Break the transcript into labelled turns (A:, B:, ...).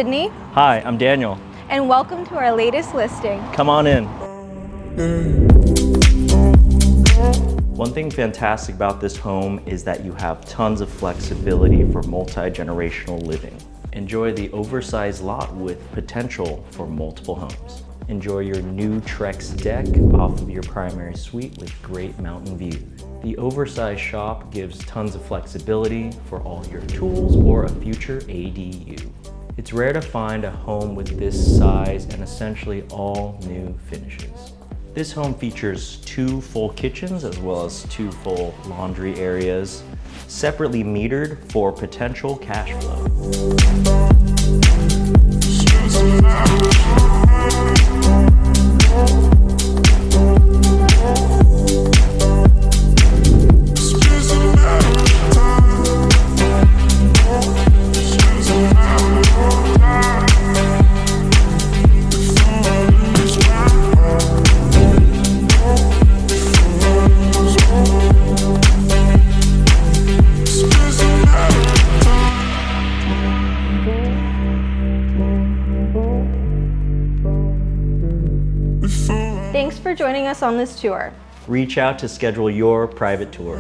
A: Sydney.
B: Hi, I'm Daniel.
A: And welcome to our latest listing.
B: Come on in. One thing fantastic about this home is that you have tons of flexibility for multi-generational living. Enjoy the oversized lot with potential for multiple homes. Enjoy your new Trex deck off of your primary suite with great mountain views. The oversized shop gives tons of flexibility for all your tools or a future ADU. It's rare to find a home with this size and essentially all new finishes. This home features 2 full kitchens as well as 2 full laundry areas, separately metered for potential cash flow.
A: Thanks for joining us on this tour.
B: Reach out to schedule your private tour.